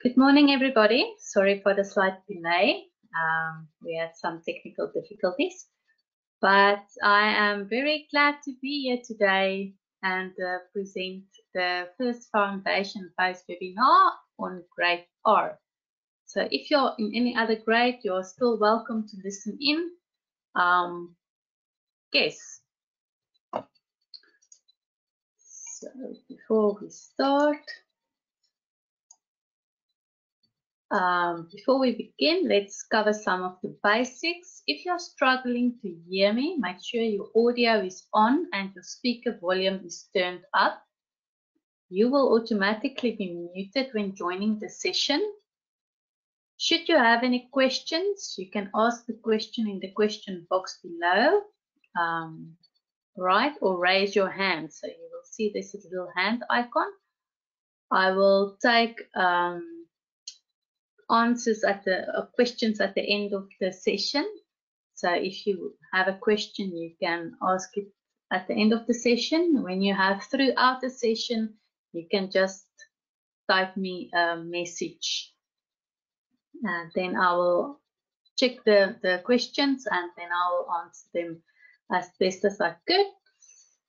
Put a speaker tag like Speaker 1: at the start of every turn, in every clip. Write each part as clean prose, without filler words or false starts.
Speaker 1: Good morning, everybody. Sorry for the slight delay. We had some technical difficulties, but I am very glad to be here today and present the first foundation-based webinar on grade R. So if you're in any other grade, you're still welcome to listen in. Yes. So before we start, before we begin, let's cover some of the basics. If you're struggling to hear me, make sure your audio is on and your speaker volume is turned up. You will automatically be muted when joining the session. Should you have any questions, you can ask the question in the question box below, right, or raise your hand. So you will see this little hand icon. I will take answers at the questions at the end of the session. So if you have a question, you can ask it at the end of the session. When you have throughout the session, you can just type me a message. And then I will check the questions and then I will answer them as best as I could.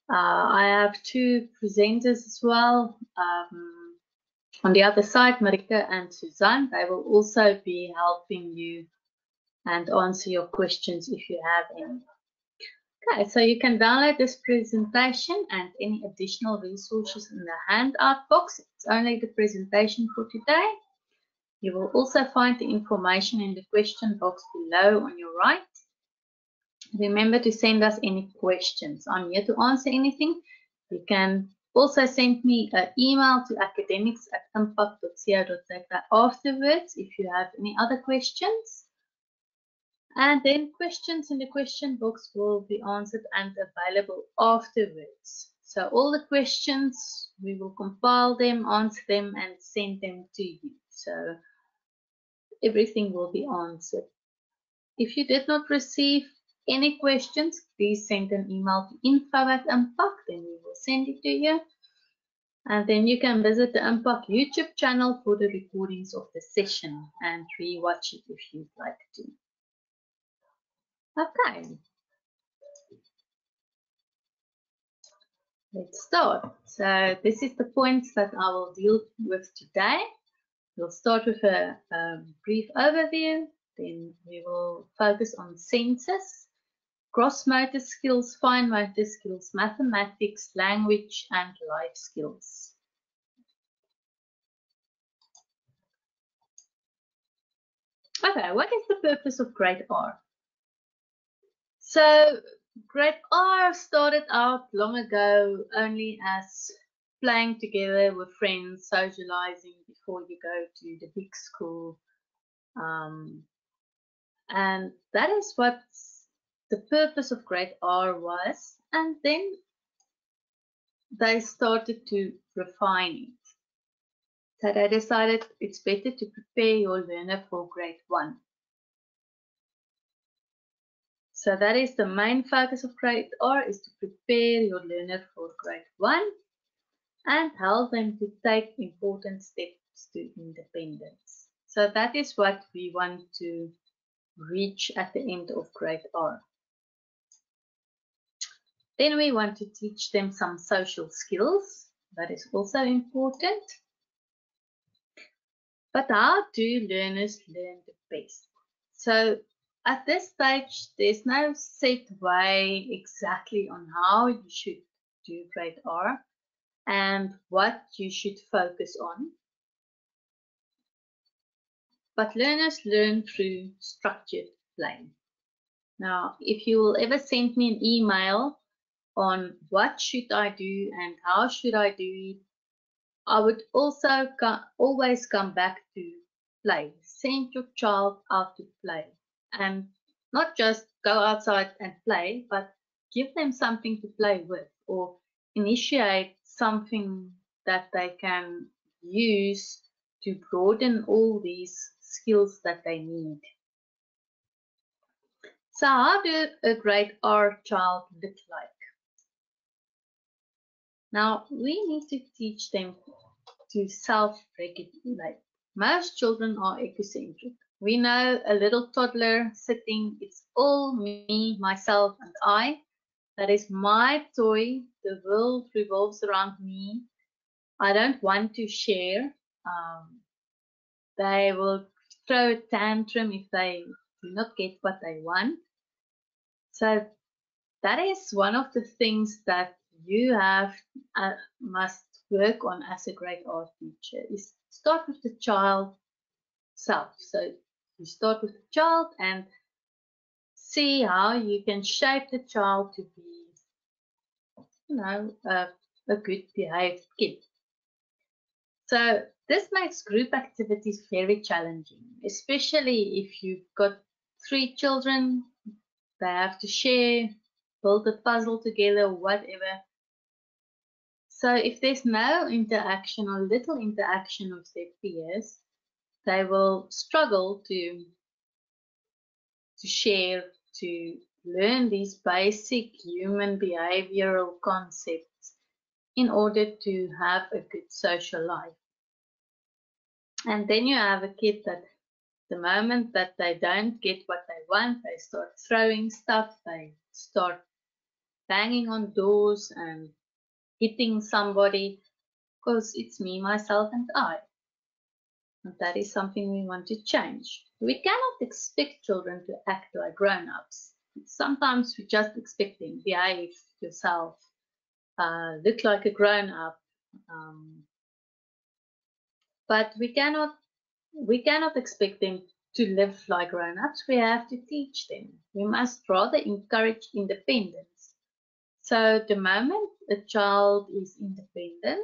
Speaker 1: I have two presenters as well. On the other side, Marika and Suzanne, they will also be helping you and answer your questions if you have any. Okay, so you can download this presentation and any additional resources in the handout box. It's only the presentation for today. You will also find the information in the question box below on your right. Remember to send us any questions. I'm here to answer anything. You can also send me an email to academics@impact.co.za afterwards if you have any other questions. And then questions in the question box will be answered and available afterwards. So all the questions, we will compile them, answer them, and send them to you. So everything will be answered. If you did not receive any questions, please send an email to info@impact, and we will send it to you. And then you can visit the Impact YouTube channel for the recordings of the session and rewatch it if you'd like to. Okay. Let's start. So this is the points that I will deal with today. We'll start with a brief overview, then we will focus on senses, gross motor skills, fine motor skills, mathematics, language, and life skills. Okay, what is the purpose of grade R? So grade R started out long ago only as playing together with friends, socializing before you go to the big school. And that is what the purpose of grade R was. And then they started to refine it. So they decided it's better to prepare your learner for grade 1. So that is the main focus of grade R, is to prepare your learner for grade 1 and help them to take important steps to independence. So that is what we want to reach at the end of grade R. Then we want to teach them some social skills. That is also important. But how do learners learn the best? So at this stage, there's no set way exactly on how you should do grade R and what you should focus on. But learners learn through structured play. Now, if you will ever send me an email on what should I do and how should I do it, I would also always come back to play. Send your child out to play. And not just go outside and play, but give them something to play with or initiate something that they can use to broaden all these skills that they need. So how do a grade R child look like? Now we need to teach them to self-regulate. Most children are egocentric. We know a little toddler sitting, it's all me, myself, and I. That is my toy. The world revolves around me. I don't want to share. They will throw a tantrum if they do not get what they want. So that is one of the things that you must work on as a great art teacher, is start with the child self. So you start with the child and see how you can shape the child to be, a good behaved kid. So this makes group activities very challenging, especially if you've got 3 children, they have to share, build a puzzle together, whatever. So if there's no interaction or little interaction with their peers, they will struggle to share, to learn these basic human behavioral concepts in order to have a good social life. And then you have a kid that the moment that they don't get what they want, they start throwing stuff, they start banging on doors and hitting somebody, because it's me, myself, and I. And that is something we want to change. We cannot expect children to act like grown-ups. Sometimes we just expect them, behave yourself, look like a grown-up. But we cannot expect them to live like grown-ups. We have to teach them. We must rather encourage independence. So the moment a child is independent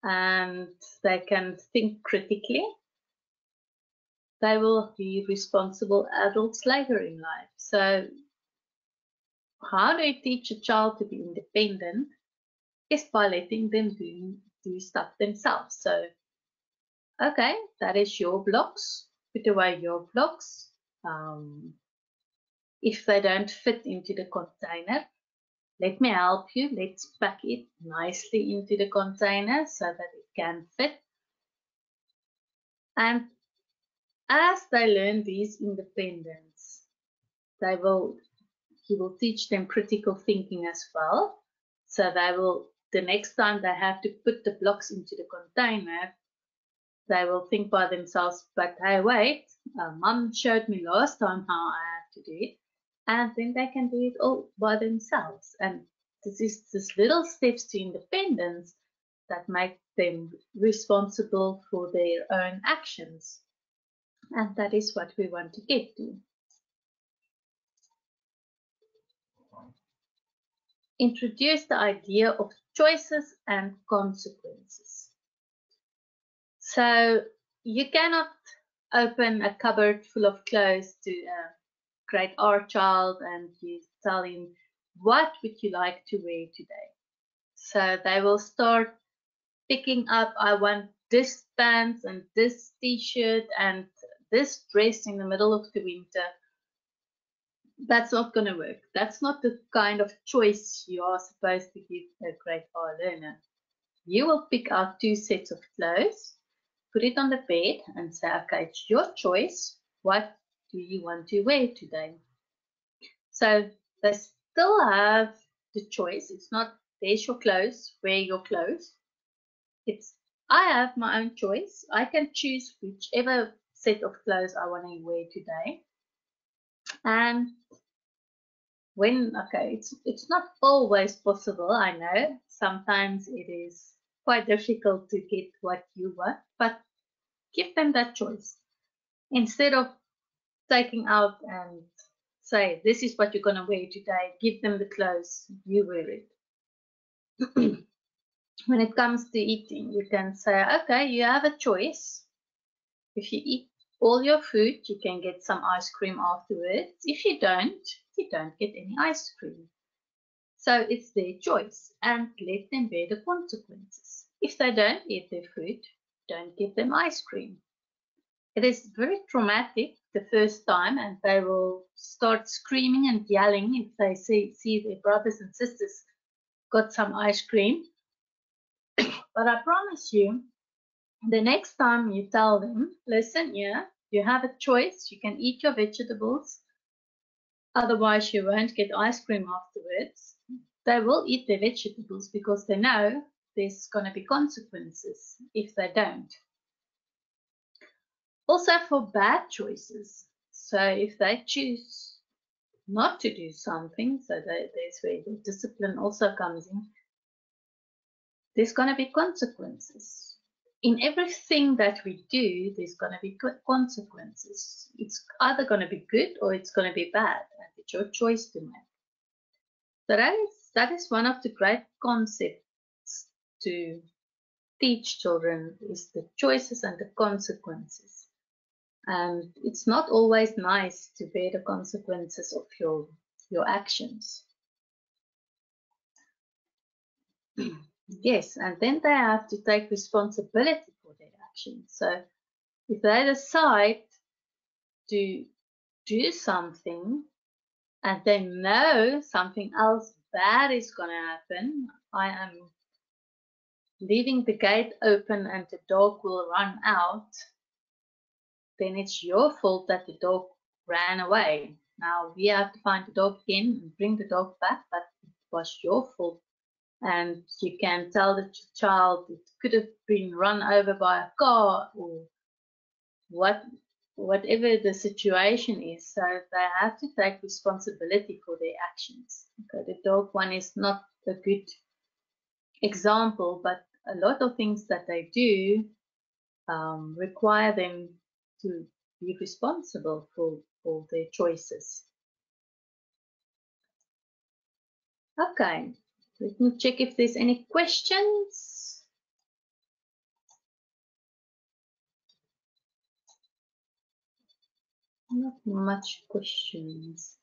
Speaker 1: and they can think critically, they will be responsible adults later in life. So how do you teach a child to be independent? Is by letting them do stuff themselves. So, okay, that is your blocks. Put away your blocks. If they don't fit into the container, let me help you. Let's pack it nicely into the container so that it can fit. And as they learn these independence, you will teach them critical thinking as well. So the next time they have to put the blocks into the container, they will think by themselves, but hey, wait, Mum showed me last time how I have to do it. And then they can do it all by themselves. And this is this little steps to independence that make them responsible for their own actions. And that is what we want to get to. Introduce the idea of choices and consequences. So you cannot open a cupboard full of clothes to a great art child and you tell him, what would you like to wear today? So they will start picking up, I want this pants and this t-shirt and this dress in the middle of the winter. That's not going to work. That's not the kind of choice you are supposed to give a great art learner. You will pick out 2 sets of clothes, put it on the bed and say, okay, it's your choice. What do you want to wear today? So they still have the choice. It's not, there's your clothes, wear your clothes. It's, I have my own choice. I can choose whichever set of clothes I want to wear today. And it's not always possible, I know. Sometimes it is quite difficult to get what you want, but give them that choice. Instead of taking out and say, this is what you're going to wear today, give them the clothes, you wear it. When it comes to eating, you can say, okay, you have a choice. If you eat all your food, you can get some ice cream afterwards. If you don't get any ice cream. So it's their choice and let them bear the consequences. If they don't eat their food, don't give them ice cream. It is very traumatic the first time and they will start screaming and yelling if they see their brothers and sisters got some ice cream. But I promise you, The next time you tell them, listen, yeah, you have a choice. You can eat your vegetables. Otherwise, you won't get ice cream afterwards. They will eat their vegetables because they know there's going to be consequences if they don't. Also for bad choices. So if they choose not to do something, so there's where the discipline also comes in, there's going to be consequences. In everything that we do, there's going to be consequences. It's either going to be good or it's going to be bad, and it's your choice to make. So that is one of the great concepts to teach children, is the choices and the consequences. And it's not always nice to bear the consequences of your actions. Yes, and then they have to take responsibility for their actions. So if they decide to do something and they know something else bad is going to happen, I am leaving the gate open and the dog will run out, then it's your fault that the dog ran away. Now we have to find the dog again and bring the dog back, but it was your fault. And you can tell the child it could have been run over by a car or whatever the situation is. So they have to take responsibility for their actions. Okay, the dog one is not a good example, but a lot of things that they do require them to be responsible for their choices. Okay, let me check if there's any questions. Not much questions.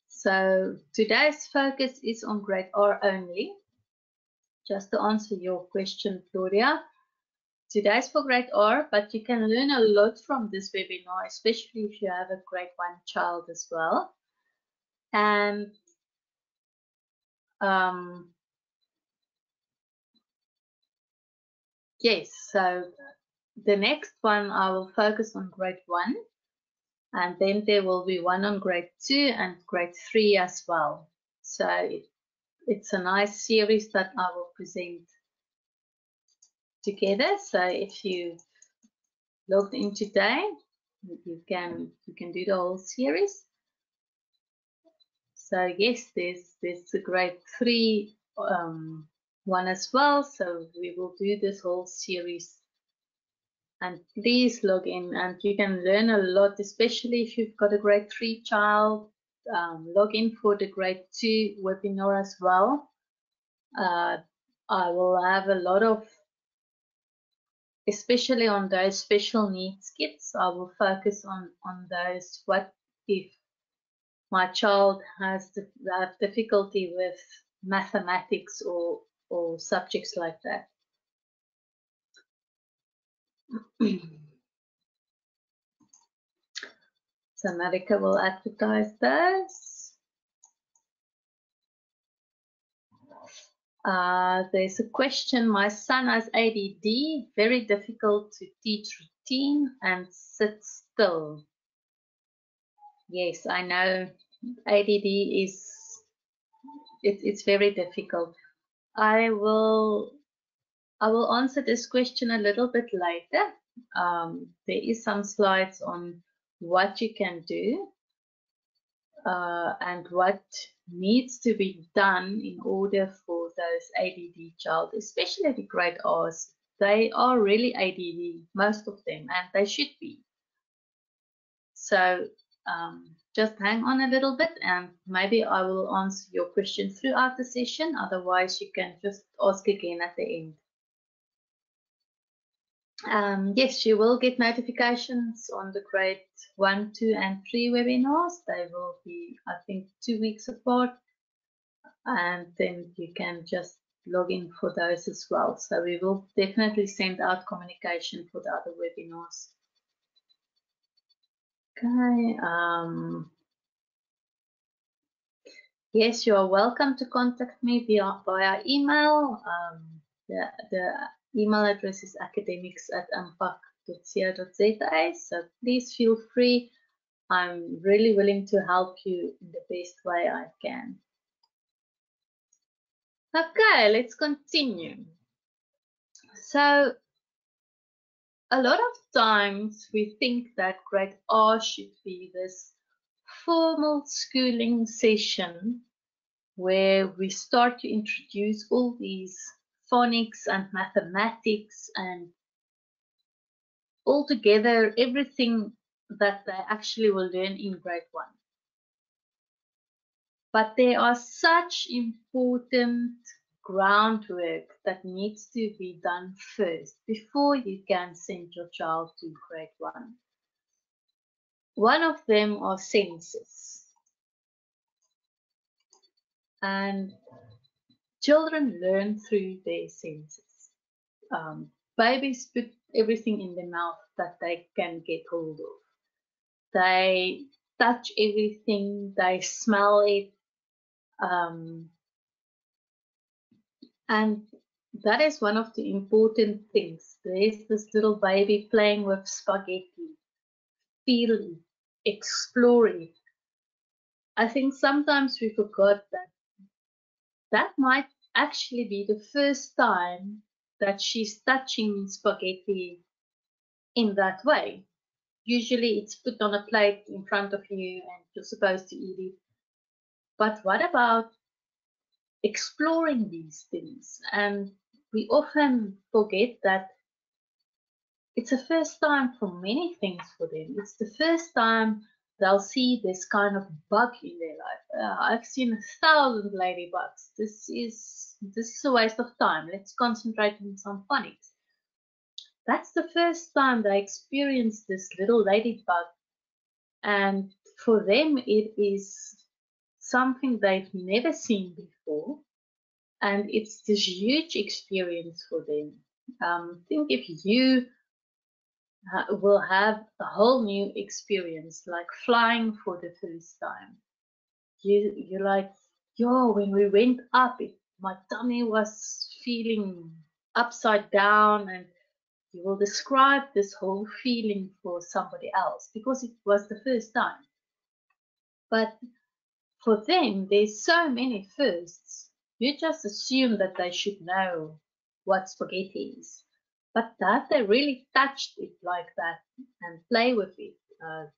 Speaker 1: So today's focus is on grade R only. Just to answer your question, Gloria, today's for grade R, but you can learn a lot from this webinar, especially if you have a grade 1 child as well. And yes, so the next one I will focus on grade 1, and then there will be one on grade 2 and grade 3 as well. So it's a nice series that I will present together. So if you logged in today, you can do the whole series. So yes, there's a grade 3 one as well. So we will do this whole series. And please log in, and you can learn a lot, especially if you've got a grade 3 child. Log in for the grade 2 webinar as well. I will have a lot of, especially on those special needs kids, I will focus on those. What if my child has difficulty with mathematics or subjects like that? So Marika will advertise those. There's a question. My son has ADD, very difficult to teach routine and sit still. Yes, I know ADD is, it's very difficult. I will answer this question a little bit later. There is some slides on what you can do and what needs to be done in order for those ADD child, especially the grade R's. They are really ADD, most of them, and they should be. So just hang on a little bit, and maybe I will answer your question throughout the session. Otherwise, you can just ask again at the end. Yes, you will get notifications on the grade 1, 2, and 3 webinars. They will be, I think, 2 weeks apart. And then you can just log in for those as well. So we will definitely send out communication for the other webinars. Okay. Yes, you are welcome to contact me via email. The email address is academics@unpack.co.za, so please feel free. I'm really willing to help you in the best way I can. Okay, let's continue. So, a lot of times we think that grade R should be this formal schooling session where we start to introduce all these phonics and mathematics and altogether everything that they actually will learn in grade 1. But there are such important groundwork that needs to be done first before you can send your child to grade 1. One of them are senses. And children learn through their senses. Babies put everything in their mouth that they can get hold of. They touch everything, they smell it, and that is one of the important things. There's this little baby playing with spaghetti, feel it, explore it. I think sometimes we forgot that that might actually be the first time that she's touching spaghetti in that way. Usually it's put on a plate in front of you and you're supposed to eat it. But what about exploring these things? And we often forget that it's a first time for many things for them. It's the first time they'll see this kind of bug in their life. I've seen 1,000 ladybugs. This is a waste of time. Let's concentrate on some phonics. That's the first time they experience this little ladybug, and for them it is something they've never seen before, and it's this huge experience for them. Think if you will have a whole new experience, like flying for the first time. You're like, yo, when we went up, my tummy was feeling upside down, and you will describe this whole feeling for somebody else because it was the first time. But for them, there's so many firsts. You just assume that they should know what spaghetti is. But that they really touched it like that and play with it.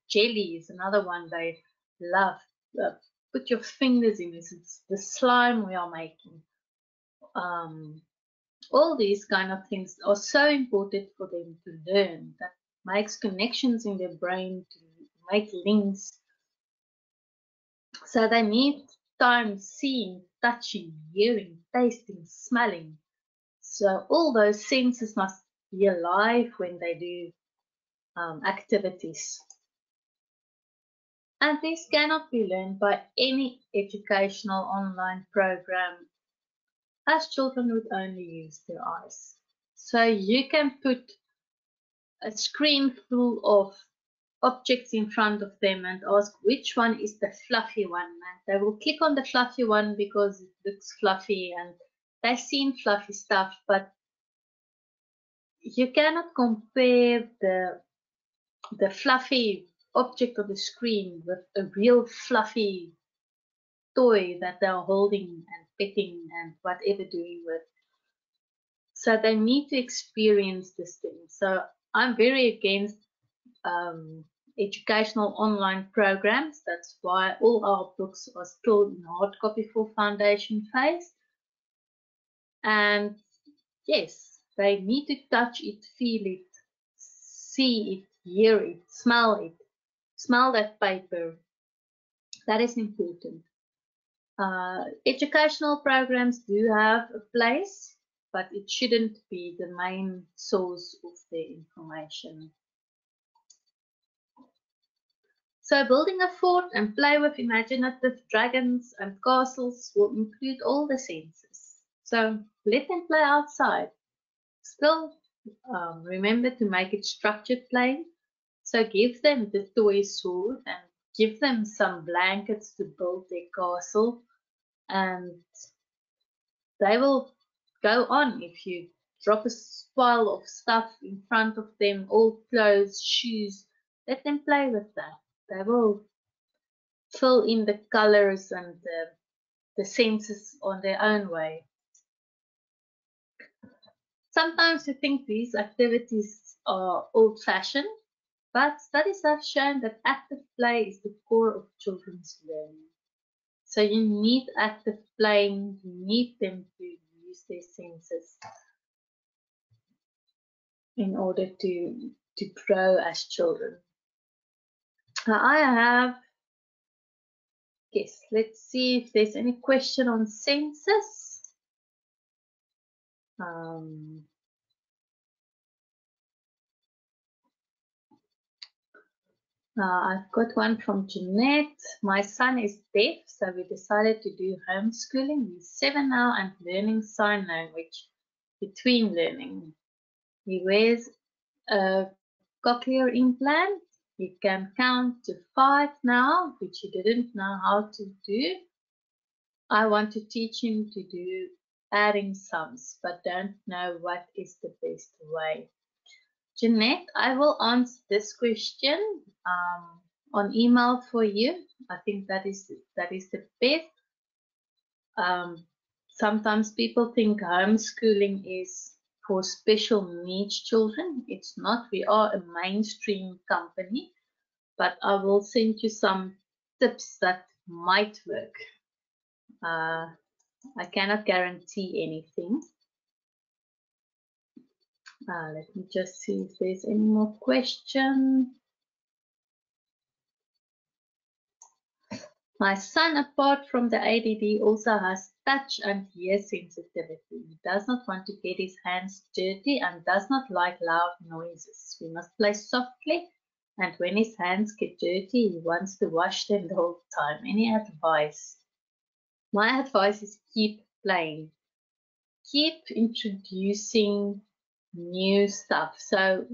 Speaker 1: Jelly is another one they love. Put your fingers in this. It's the slime we are making. All these kind of things are so important for them to learn. That makes connections in their brain to make links. So they need time seeing, touching, hearing, tasting, smelling. So all those senses must be alive when they do activities. And this cannot be learned by any educational online program, as children would only use their eyes. So you can put a screen full of objects in front of them and ask which one is the fluffy one, and they will click on the fluffy one because it looks fluffy and they've seen fluffy stuff, but you cannot compare the fluffy object on the screen with a real fluffy toy that they're holding and petting and whatever doing with. So they need to experience this thing. So I'm very against educational online programs. That's why all our books are still in hard copy for foundation phase. And yes, they need to touch it, feel it, see it, hear it, smell that paper. That is important. Educational programs do have a place, but it shouldn't be the main source of their information. So building a fort and play with imaginative dragons and castles will include all the senses. So let them play outside. Still remember to make it structured play. So give them the toy sword and give them some blankets to build their castle. and they will go on. If you drop a pile of stuff in front of them, old clothes, shoes, let them play with that. They will fill in the colors and the senses on their own way. Sometimes we think these activities are old-fashioned, but studies have shown that active play is the core of children's learning. So you need active playing, you need them to use their senses in order to grow as children. Now I have, yes, let's see if there's any question on senses. I've got one from Jeanette. My son is deaf, so we decided to do homeschooling. He's 7 now and learning sign language between learning. He wears a cochlear implant. He can count to 5 now, which he didn't know how to do. I want to teach him to do adding sums, but don't know what is the best way. Jeanette, I will answer this question on email for you. I think that is the best. Sometimes people think homeschooling is for special needs children. It's not. We are a mainstream company, but I will send you some tips that might work. I cannot guarantee anything. Let me just see if there's any more questions. My son, apart from the ADD, also has touch and ear sensitivity. He does not want to get his hands dirty and does not like loud noises. We must play softly, and when his hands get dirty, he wants to wash them the whole time. Any advice? My advice is keep playing. Keep introducing new stuff. So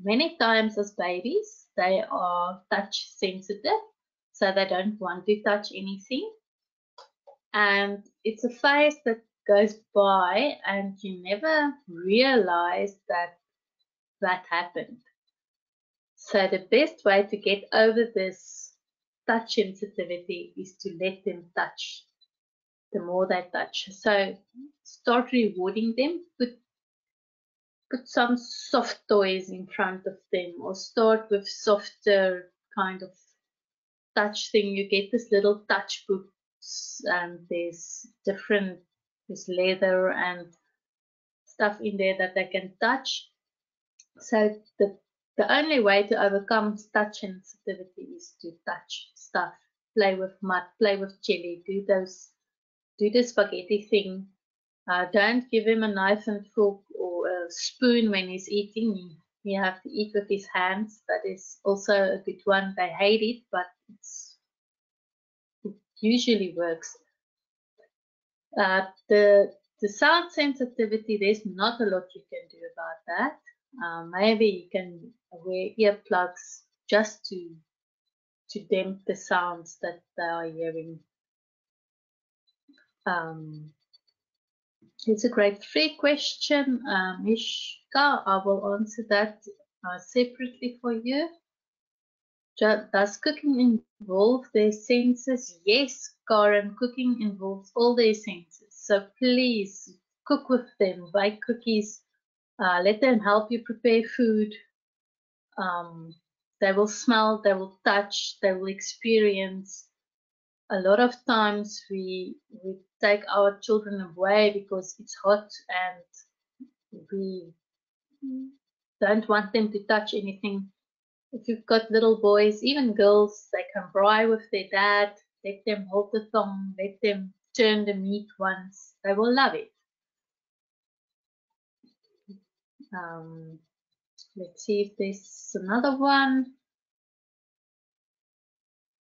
Speaker 1: many times as babies, they are touch sensitive, so they don't want to touch anything. And it's a phase that goes by and you never realize that that happened. So the best way to get over this touch sensitivity is to let them touch. The more they touch. So start rewarding them. Put some soft toys in front of them, or start with softer kind of touch thing. You get this little touch books, and there's leather and stuff in there that they can touch. So the only way to overcome touch sensitivity is to touch stuff, play with mud, play with jelly, do the spaghetti thing. Don't give him a knife and fork or a spoon when he's eating. You have to eat with his hands. That is also a good one. They hate it, but it usually works. The sound sensitivity, there's not a lot you can do about that. Maybe you can wear earplugs just to damp the sounds that they are hearing. It's a grade 3 question, Mishka. I will answer that separately for you. Does cooking involve their senses? Yes, Karen, cooking involves all their senses. So please cook with them, bake cookies, let them help you prepare food. They will smell, they will touch, they will experience. A lot of times we take our children away because it's hot and we don't want them to touch anything. If you've got little boys, even girls, they can braai with their dad. Let them hold the thong, let them turn the meat once. They will love it. Let's see if there's another one.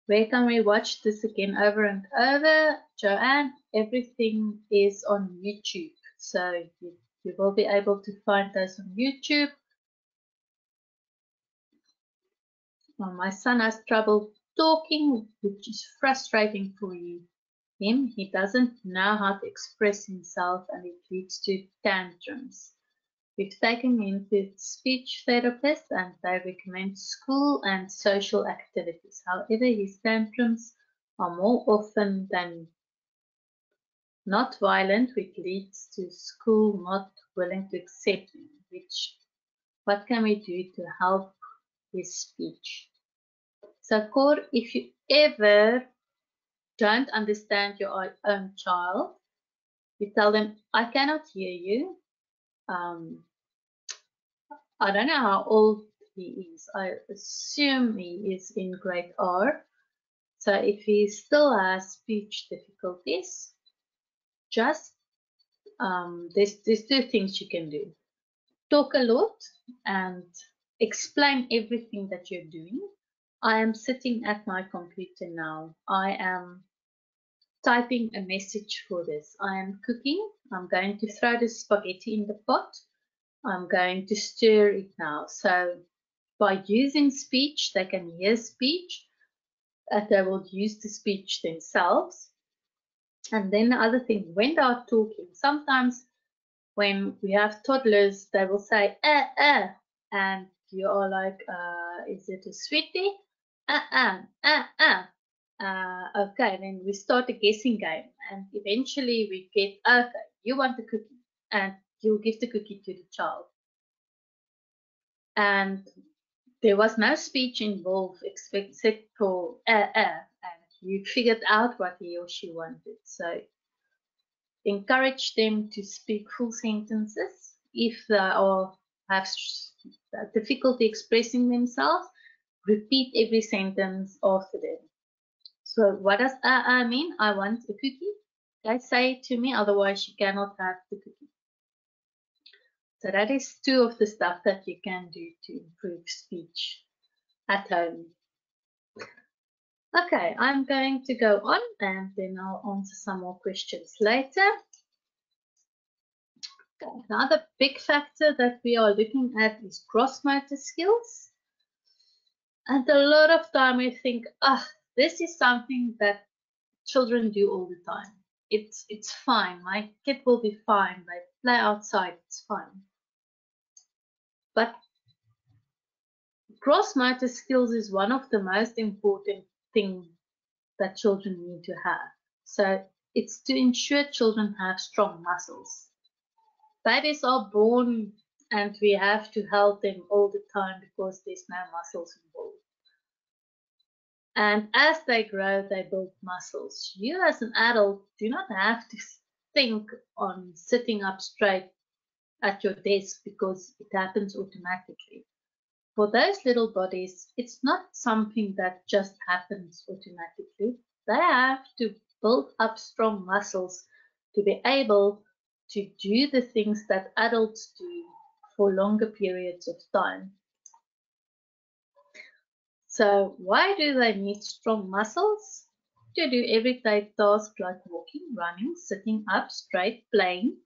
Speaker 1: Where can we watch this again over and over? Joanne, everything is on YouTube. So you will be able to find those on YouTube. Well, my son has trouble talking, which is frustrating for you. him, he doesn't know how to express himself and it leads to tantrums. We've taken him to speech therapists and they recommend school and social activities. However, his tantrums are more often than not violent, which leads to school not willing to accept him. What can we do to help his speech? So, Cor, if you ever don't understand your own child, you tell them, I cannot hear you. I don't know how old he is. I assume he is in grade R. So if he still has speech difficulties, just there's two things you can do. Talk a lot and explain everything that you're doing. I am sitting at my computer now. I am typing a message for this. I am cooking. I'm going to throw the spaghetti in the pot. I'm going to stir it now. So by using speech, they can hear speech, and they will use the speech themselves. And then the other thing, when they are talking, sometimes when we have toddlers, they will say, and you are like, is it a sweetie? Okay, then we start a guessing game, and eventually we get, okay, you want the cookie, and you'll give the cookie to the child. And there was no speech involved except for and you figured out what he or she wanted. So encourage them to speak full sentences. If they have difficulty expressing themselves, repeat every sentence after them. So what does mean? I want a cookie. Okay, say it to me, otherwise you cannot have the cookie. So that is two of the stuff that you can do to improve speech at home. Okay, I'm going to go on and then I'll answer some more questions later. Okay, another big factor that we are looking at is gross motor skills. And a lot of time we think, this is something that children do all the time. It's fine. My kid will be fine. They play outside. It's fine. But gross motor skills is one of the most important things that children need to have. So it's to ensure children have strong muscles. Babies are born and we have to help them all the time because there's no muscles involved. And as they grow, they build muscles. You as an adult do not have to think on sitting up straight at your desk because it happens automatically. For those little bodies, it's not something that just happens automatically. They have to build up strong muscles to be able to do the things that adults do for longer periods of time. So why do they need strong muscles? To do everyday tasks like walking, running, sitting up straight, playing.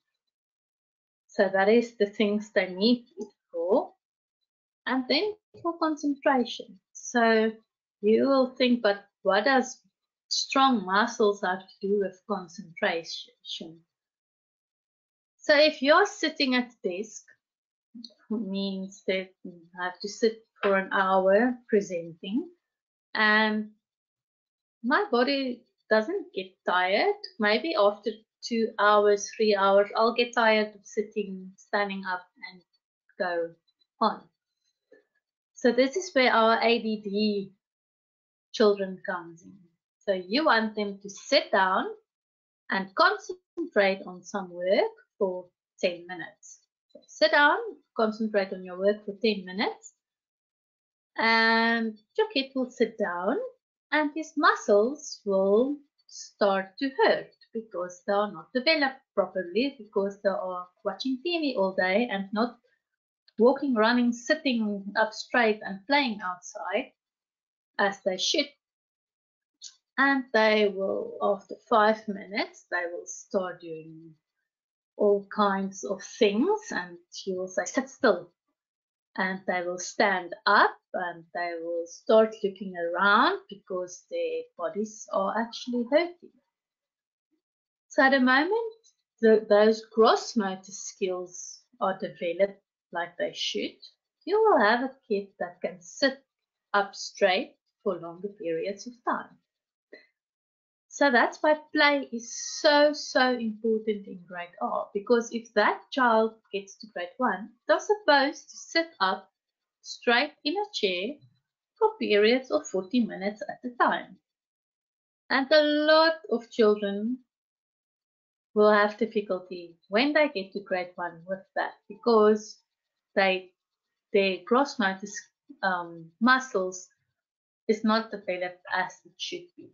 Speaker 1: So that is the things they need it for. And then for concentration. So you will think, but what does strong muscles have to do with concentration? So if you're sitting at the desk, it means that you have to sit for an hour presenting, and my body doesn't get tired. Maybe after 2 hours, 3 hours, I'll get tired of sitting, standing up and go on. So this is where our ADD children comes in. So you want them to sit down and concentrate on some work for 10 minutes. So sit down, concentrate on your work for 10 minutes, and your kid will sit down and his muscles will start to hurt because they are not developed properly, because they are watching TV all day and not walking, running, sitting up straight and playing outside as they should. And they will, after 5 minutes, they will start doing all kinds of things, and you will say, sit still. And they will stand up and they will start looking around because their bodies are actually hurting. So the moment those gross motor skills are developed like they should, you will have a kid that can sit up straight for longer periods of time. So that's why play is so important in grade R, because if that child gets to grade 1, they're supposed to sit up straight in a chair for periods of 40 minutes at a time. And a lot of children will have difficulty when they get to grade 1 with that, because their gross motor muscles is not developed as it should be.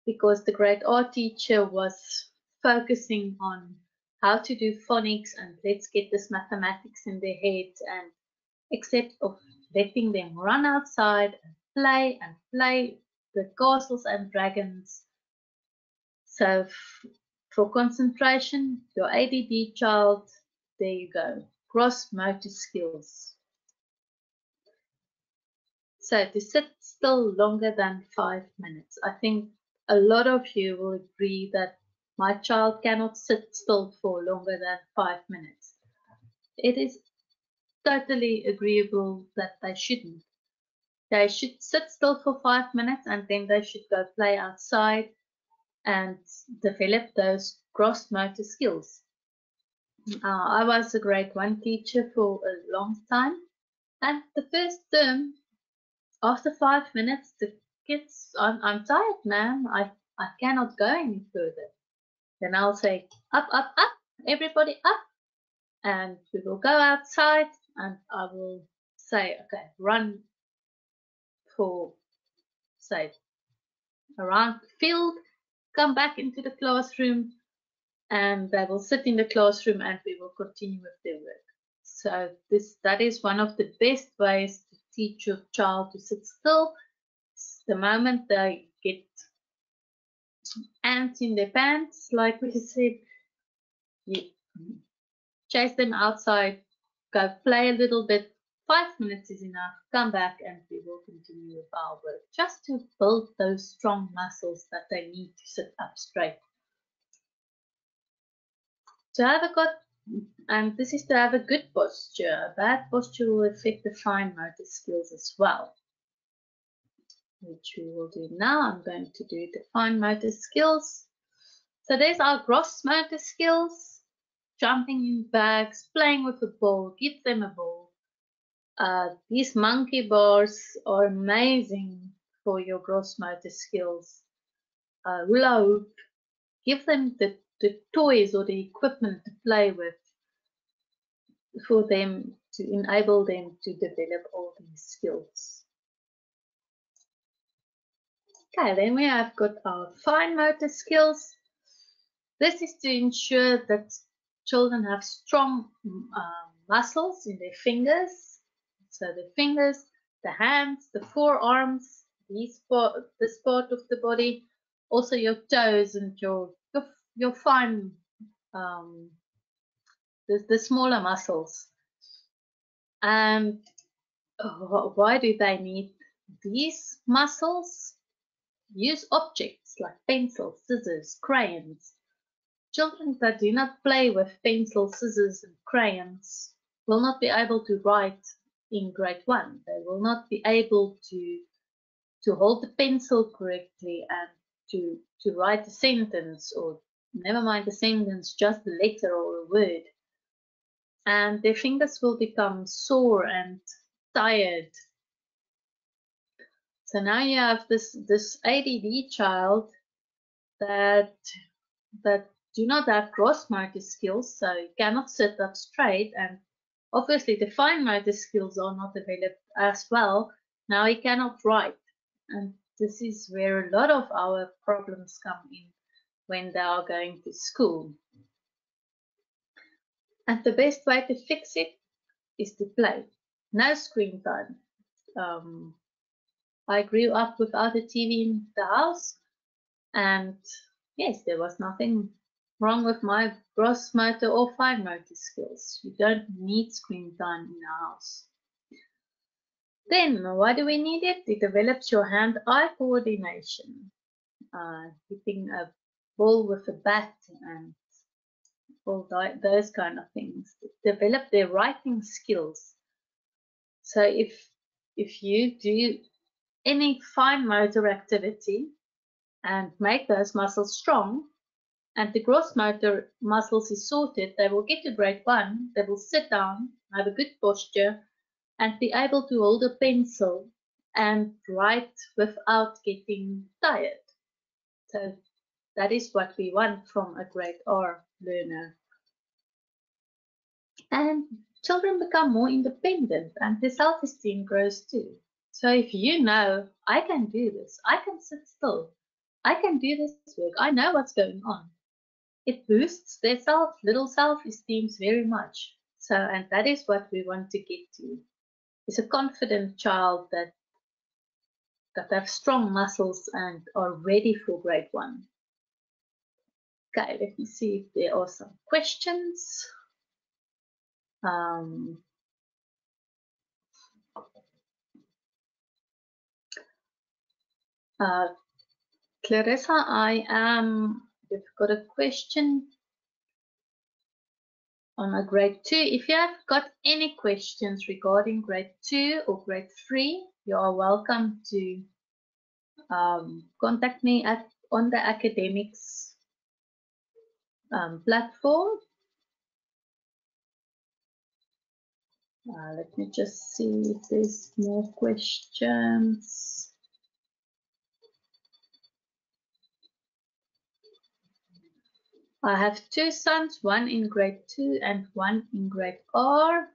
Speaker 1: Because the grade R teacher was focusing on how to do phonics and let's get this mathematics in their heads, and except of letting them run outside and play the castles and dragons. So for concentration, your ADD child, there you go, gross motor skills. So to sit still longer than 5 minutes. I think a lot of you will agree that my child cannot sit still for longer than 5 minutes. It is totally agreeable that they shouldn't. They should sit still for 5 minutes and then they should go play outside and develop those gross motor skills. I was a grade 1 teacher for a long time, and the first term, after 5 minutes, the kids, I'm tired, ma'am. I cannot go any further. Then I'll say, up, everybody up. And we will go outside and I will say, okay, run for, say, around the field, come back into the classroom, and they will sit in the classroom and we will continue with their work. So that is one of the best ways to teach your child to sit still. The moment they get ants in their pants, like we said, you chase them outside, go play a little bit. 5 minutes is enough. Come back and we will continue with our work, just to build those strong muscles that they need to sit up straight. And this is to have a good posture. A bad posture will affect the fine motor skills as well, which we will do now. I'm going to do the fine motor skills. So there's our gross motor skills: jumping in bags, playing with a ball, give them a ball. These monkey bars are amazing for your gross motor skills. Hula hoop, give them the toys or the equipment to play with for them, to enable them to develop all these skills. Okay, then we have got our fine motor skills. This is to ensure that children have strong muscles in their fingers. So the fingers, the hands, the forearms, this part of the body, also your toes and your fine, the smaller muscles. And why do they need these muscles? Use objects like pencils, scissors, crayons. Children that do not play with pencils, scissors, and crayons will not be able to write in grade 1. They will not be able to hold the pencil correctly and to write a sentence, or never mind the sentence, just a letter or a word. And their fingers will become sore and tired. So now you have this ADD child that do not have gross motor skills, so you cannot sit up straight, and obviously the fine motor skills are not developed as well. Now he cannot write, and this is where a lot of our problems come in when they are going to school. And the best way to fix it is to play. No screen time. I grew up without a TV in the house, and yes, there was nothing wrong with my gross motor or fine motor skills. You don't need screen time in the house. Then, why do we need it? It develops your hand-eye coordination. Keeping a ball with a bat and all those kind of things. Develop their writing skills. So if you do any fine motor activity and make those muscles strong, and the gross motor muscles is sorted, they will get to grade 1, they will sit down, have a good posture, and be able to hold a pencil and write without getting tired. So that is what we want from a grade R learner. And children become more independent and their self-esteem grows too. So if you know, I can do this, I can sit still, I can do this work, I know what's going on, it boosts their little self-esteem very much. So, and that is what we want to get to, is a confident child that have strong muscles and are ready for grade 1. Okay, let me see if there are some questions. Clarissa, we've got a question on a grade 2. If you have got any questions regarding grade 2 or grade 3, you are welcome to contact me on the academics platform. Let me just see if there's more questions. I have 2 sons, one in grade 2 and one in grade R.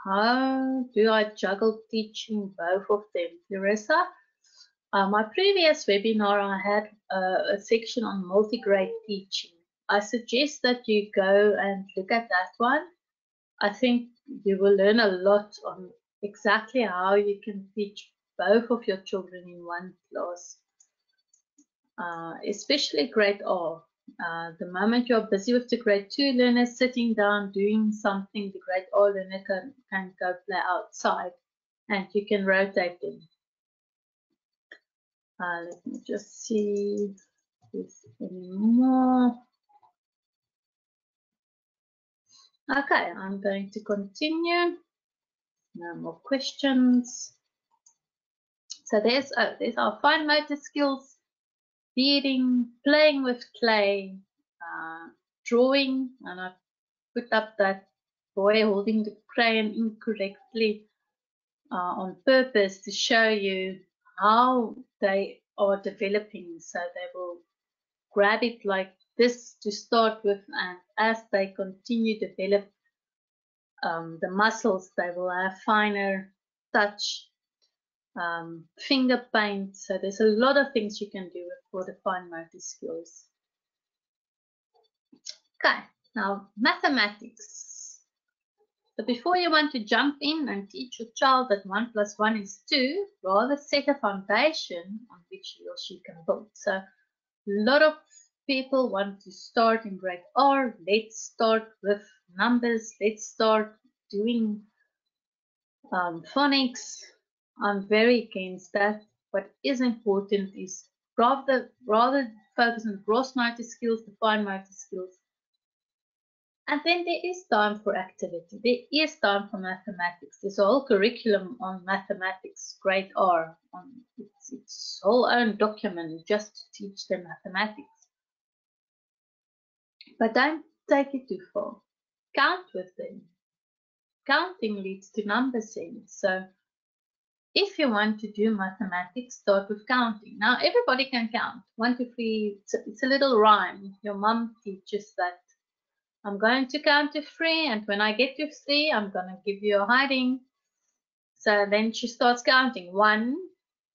Speaker 1: How do I juggle teaching both of them, Clarissa? My previous webinar, I had a section on multi-grade teaching. I suggest that you go and look at that one. I think you will learn a lot on exactly how you can teach both of your children in one class, especially grade R. The moment you're busy with the grade 2 learner sitting down doing something, the grade R learner can go play outside and you can rotate them. Let me just see if there's any more. Okay, I'm going to continue. No more questions. So there's our fine motor skills, beading, playing with clay, drawing, and I put up that boy holding the crayon incorrectly on purpose to show you how they are developing. So they will grab it like this to start with, and as they continue to develop the muscles, they will have finer touch, finger paint. So there's a lot of things you can do for the fine motor skills. Okay, now mathematics. So before you want to jump in and teach your child that 1 + 1 is 2, rather set a foundation on which he or she can build. So a lot of people want to start in grade R. Let's start with numbers. Let's start doing phonics. I'm very against that. What is important is rather focus on gross motor skills, the fine motor skills. And then there is time for activity. There is time for mathematics. There's a whole curriculum on mathematics, grade R. It's whole own document just to teach them mathematics. But don't take it too far. Count with them. Counting leads to number sense. So if you want to do mathematics, start with counting. Now everybody can count. 1, 2, 3. It's a little rhyme. Your mom teaches that. I'm going to count to 3, and when I get to 3, I'm going to give you a hiding. So then she starts counting 1,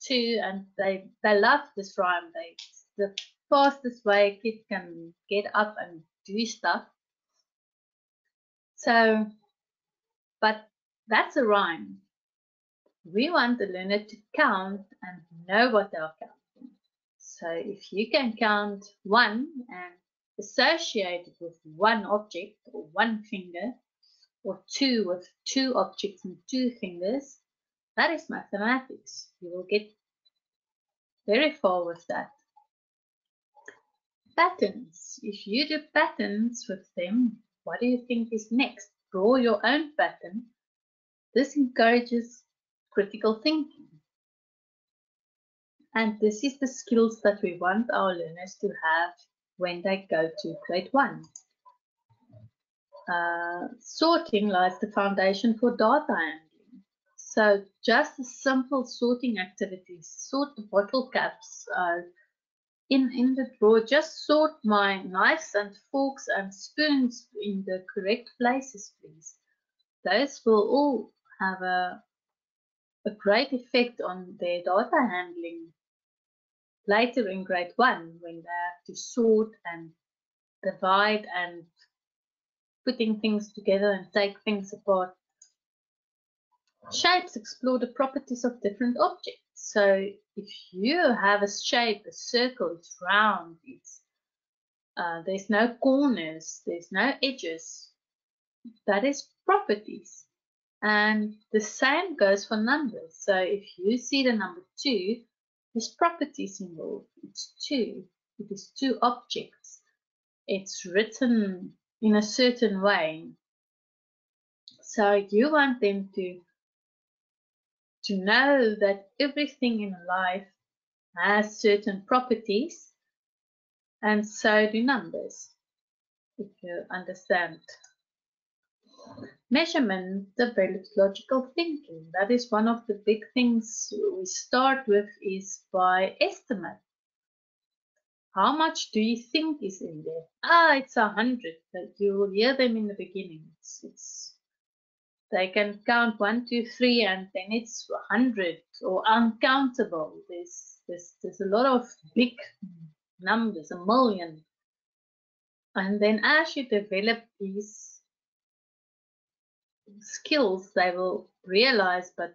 Speaker 1: 2, and they love this rhyme. It's the fastest way a kid can get up and do stuff. So, but that's a rhyme. We want the learner to count and know what they're counting. So if you can count 1 and associate it with 1 object or 1 finger, or 2 with 2 objects and 2 fingers, that is mathematics. You will get very far with that. patterns. If you do patterns with them, what do you think is next? Draw your own pattern. This encourages critical thinking. And this is the skills that we want our learners to have when they go to grade 1. Sorting lies the foundation for data handling. So just the simple sorting activities, sort the bottle caps in the drawer, just sort my knives and forks and spoons in the correct places, please. Those will all have a great effect on their data handling later in grade 1 when they have to sort and divide and putting things together and take things apart. Shapes explore the properties of different objects. So if you have a shape, a circle, it's round, there's no corners, there's no edges. That is properties. And the same goes for numbers. So if you see the number 2, there's properties involved. It's 2. It is 2 objects. It's written in a certain way. So you want them to know that everything in life has certain properties, and so do numbers, if you understand. Measurement develops logical thinking. That is one of the big things we start with, is by estimate. How much do you think is in there? It's 100. But you will hear them in the beginning. They can count 1, 2, 3, and then it's 100 or uncountable. There's a lot of big numbers, 1,000,000. And then as you develop these skills, they will realize, but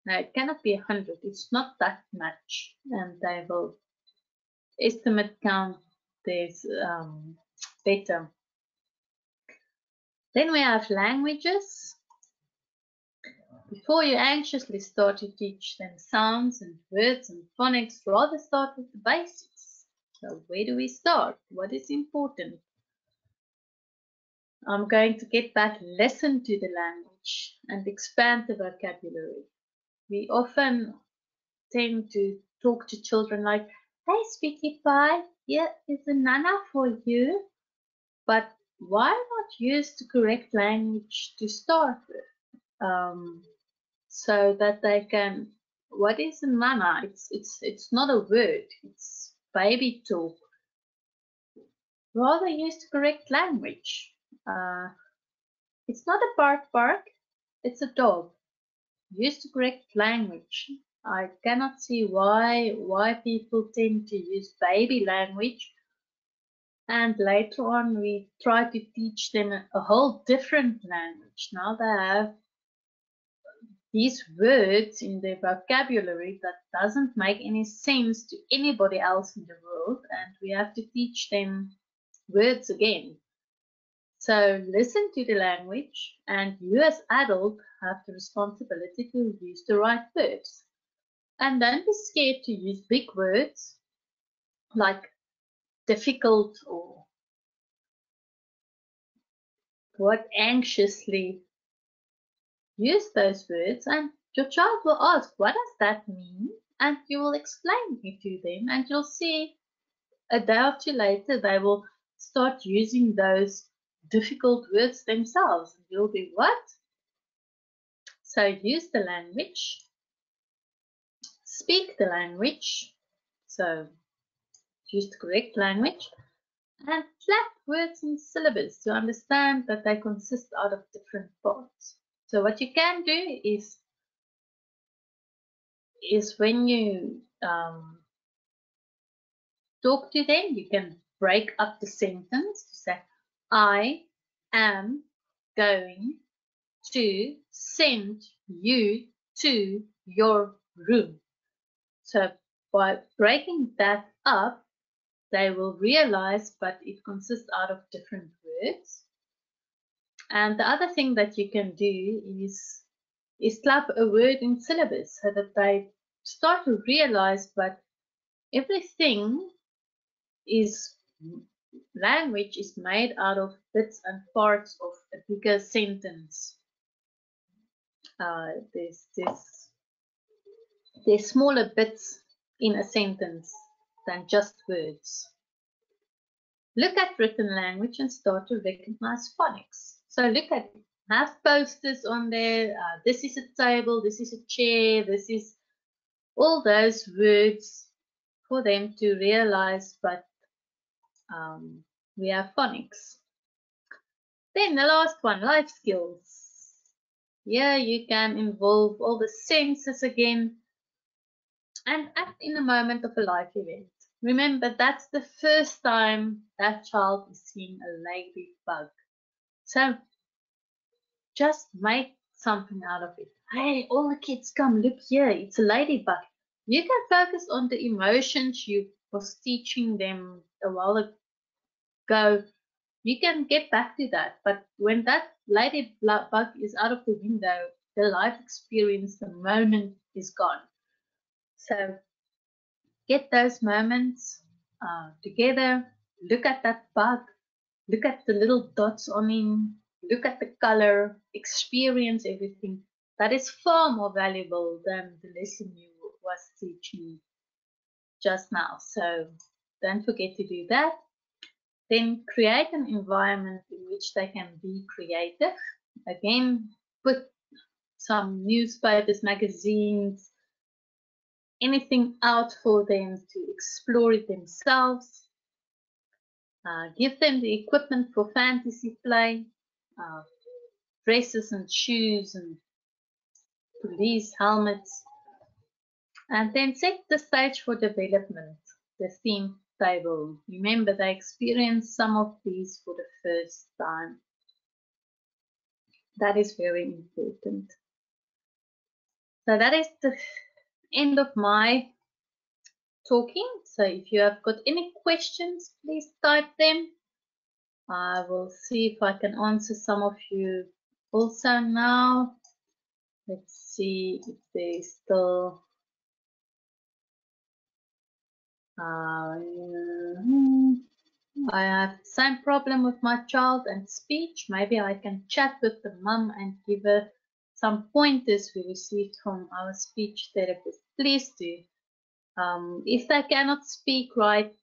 Speaker 1: no, it cannot be 100. It's not that much, and they will estimate count this better. Then we have languages. Before you anxiously start to teach them sounds and words and phonics, rather start with the basics. So where do we start? What is important? I'm going to get back, listen to the language and expand the vocabulary. We often tend to talk to children like, "Hey, sweetie pie, here is a nana for you." But why not use the correct language to start with? So that they can, what is a nana? It's not a word, it's baby talk. Rather use the correct language. It's not a bark, it's a dog. Use the correct language. I cannot see why people tend to use baby language, and later on we try to teach them a whole different language. Now they have these words in their vocabulary that doesn't make any sense to anybody else in the world, and we have to teach them words again. So listen to the language, and you as adult have the responsibility to use the right words. And don't be scared to use big words like difficult or what, anxiously. Use those words, and your child will ask, "What does that mean?" And you will explain it to them, and you'll see a day or two later they will start using those difficult words themselves. And you'll be, "What?" So use the language, speak the language, so use the correct language, and flat words and syllables to understand that they consist out of different parts. So what you can do is when you talk to them, you can break up the sentence to say, "I am going to send you to your room." So by breaking that up, they will realize, but it consists out of different words. And the other thing that you can do is club a word in syllabus so that they start to realize, but everything is Language is made out of bits and parts of a bigger sentence. There's smaller bits in a sentence than just words. Look at written language and start to recognize phonics. So look at, have posters on there. This is a table, this is a chair, this is all those words for them to realize, but we have phonics. Then the last one, life skills. Here you can involve all the senses again and act in a moment of a life event. Remember, that's the first time that child is seeing a ladybug. So just make something out of it. Hey, all the kids come, look here, it's a ladybug. You can focus on the emotions you was teaching them a while ago. You can get back to that, but when that ladybug is out of the window, the life experience, the moment is gone. So get those moments together, look at that bug, look at the little dots on him, look at the color, experience everything. That is far more valuable than the lesson you was teaching just now. So don't forget to do that. Then create an environment in which they can be creative. Again, put some newspapers, magazines, anything out for them to explore it themselves. Give them the equipment for fantasy play, dresses and shoes and police helmets. And then set the stage for development, the theme table. Remember, they experience some of these for the first time. That is very important. So that is the end of my talking. So if you have got any questions, please type them. I will see if I can answer some of you also now. Let's see if there's still I have the same problem with my child and speech. Maybe I can chat with the mum and give her some pointers we received from our speech therapist. Please do. If they cannot speak right,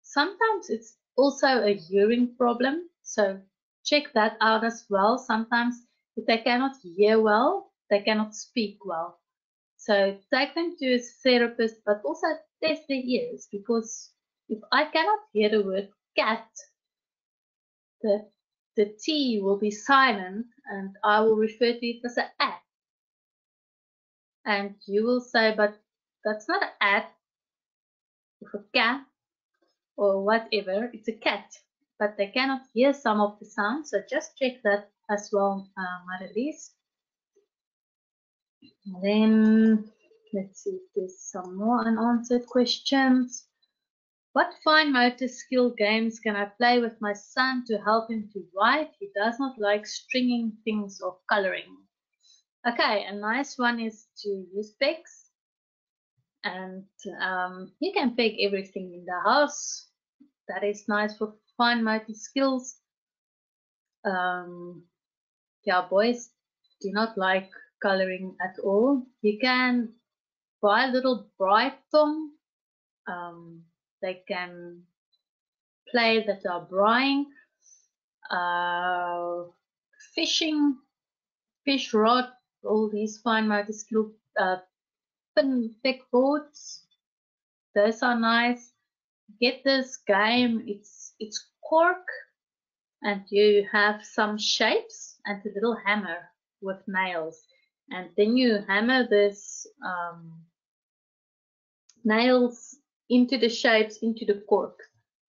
Speaker 1: sometimes it's also a hearing problem. So check that out as well. Sometimes if they cannot hear well, they cannot speak well. So take them to a therapist, but also test their ears, because if I cannot hear the word cat, the T will be silent and I will refer to it as an A. And you will say, but that's not an A with a cat or whatever, it's a cat. But they cannot hear some of the sounds, so just check that as well, Marilise. Then let's see if there's some more unanswered questions. What fine motor skill games can I play with my son to help him to write? He does not like stringing things or coloring. Okay, a nice one is to use pegs. And you can peg everything in the house. That is nice for fine motor skills. Yeah, boys do not like coloring at all. You can buy a little bright tongue. They can play that are braaiing, fishing, fish rod, all these fine motor skill, pin pick boards. Those are nice. Get this game. It's cork, and you have some shapes and a little hammer with nails, and then you hammer this nails into the shapes into the cork.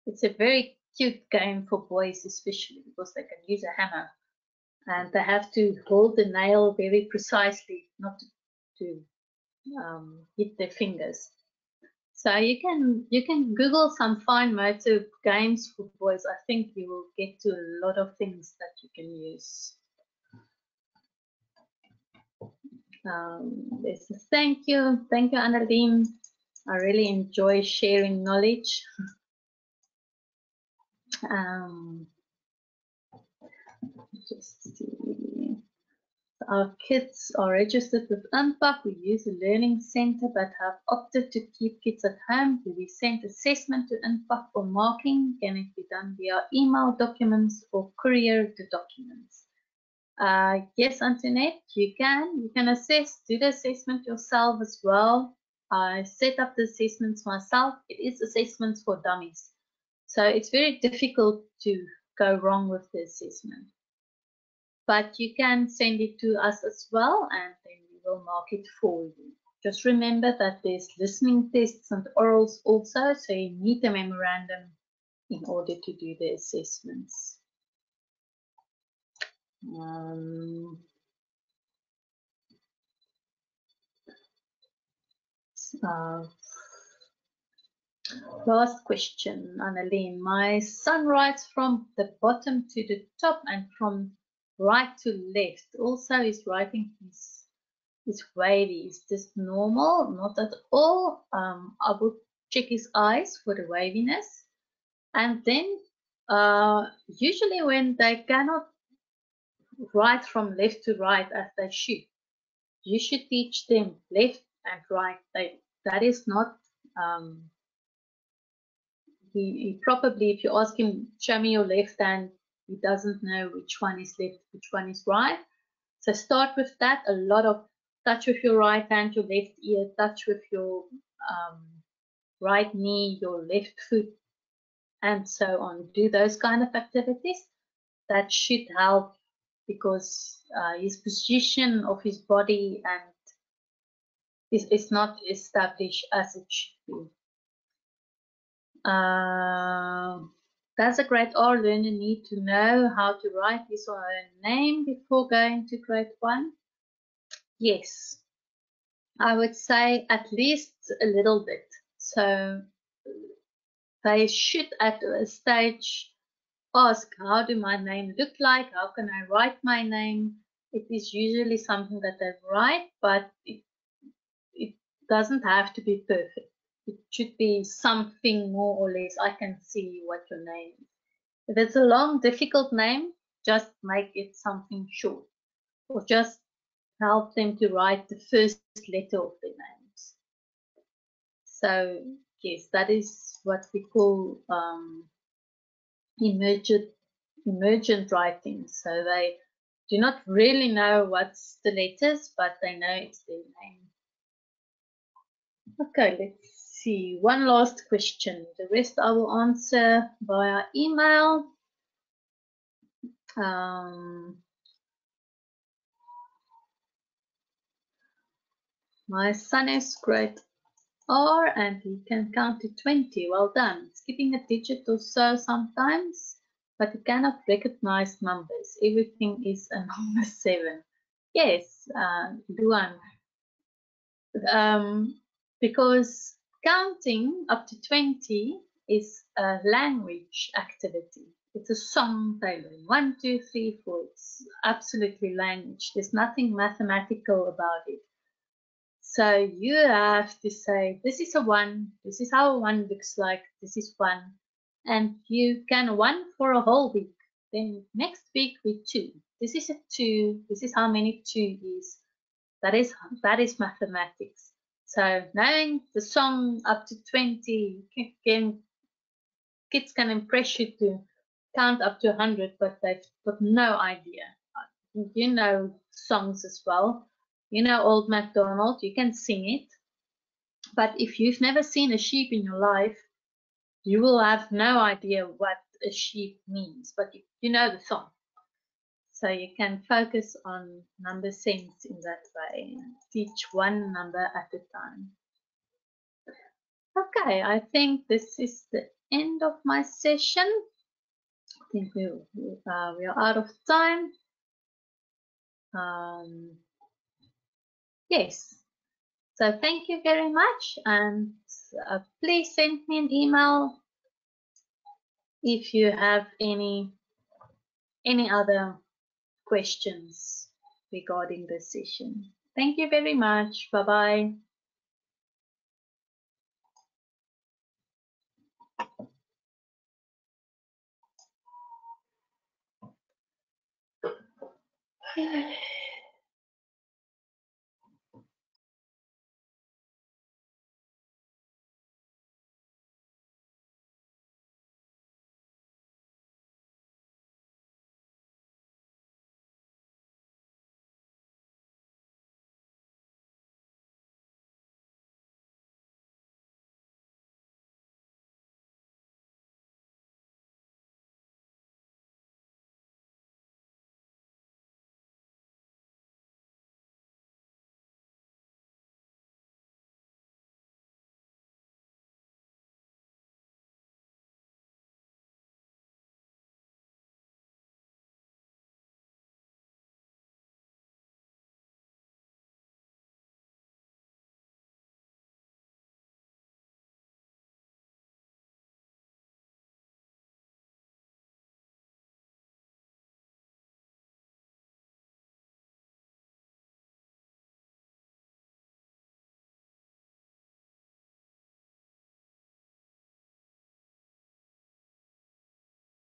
Speaker 1: It's a very cute game for boys, especially because they can use a hammer and they have to hold the nail very precisely, not to hit their fingers. So you can Google some fine motor games for boys. I think you will get to a lot of things that you can use. There's a thank you, Annaline. I really enjoy sharing knowledge. Just see. Our kids are registered with Unpack. We use a learning center but have opted to keep kids at home. Do we send assessment to Unpack for marking? Can it be done via email documents or courier the documents? Yes, Antoinette, you can. You can assess, do the assessment yourself as well. I set up the assessments myself. It is assessments for dummies. So it's very difficult to go wrong with the assessment. But you can send it to us as well, and then we will mark it for you. Just remember that there's listening tests and orals also, so you need a memorandum in order to do the assessments. Last question, Annalene. My son writes from the bottom to the top and from right to left. Also, his writing is wavy. Is this normal? Not at all. I would check his eyes for the waviness. And then usually when they cannot write from left to right as they should, you should teach them left and right. That is not he probably, if you ask him, show me your left hand, he doesn't know which one is left, which one is right. So start with that. A lot of touch with your right hand, your left ear, touch with your right knee, your left foot, and so on. Do those kind of activities. That should help because his position of his body and is not established as it should be. Does a grade R learner need to know how to write his or her name before going to grade 1? Yes, I would say at least a little bit. So they should at a stage ask, how do my name look like? How can I write my name? It is usually something that they write, but it doesn't have to be perfect. It should be something more or less. I can see what your name is. If it's a long, difficult name, just make it something short, or just help them to write the first letter of their names. So yes, that is what we call emergent writing. So they do not really know what's the letters, but they know it's their name. Okay, let's see. One last question. The rest I will answer via email. My son is grade R and he can count to 20. Well done. Skipping a digit or so sometimes, but he cannot recognize numbers. Everything is a number 7. Yes, Luan. Because counting up to 20 is a language activity. It's a song tailoring. 1, 2, 3, 4. It's absolutely language. There's nothing mathematical about it. So you have to say, this is a 1, this is how a 1 looks like, this is 1. And you can 1 for a whole week. Then next week with 2. This is a 2, this is how many 2 is. That is mathematics. So knowing the song up to 20, kids can impress you to count up to 100, but they've got no idea. You know songs as well. You know Old MacDonald, you can sing it. But if you've never seen a sheep in your life, you will have no idea what a sheep means, but you know the song. So you can focus on number sense in that way. Teach one number at a time. Okay, I think this is the end of my session. I think we are out of time. Yes. So thank you very much, and please send me an email if you have any other questions regarding the session. Thank you very much. Bye-bye.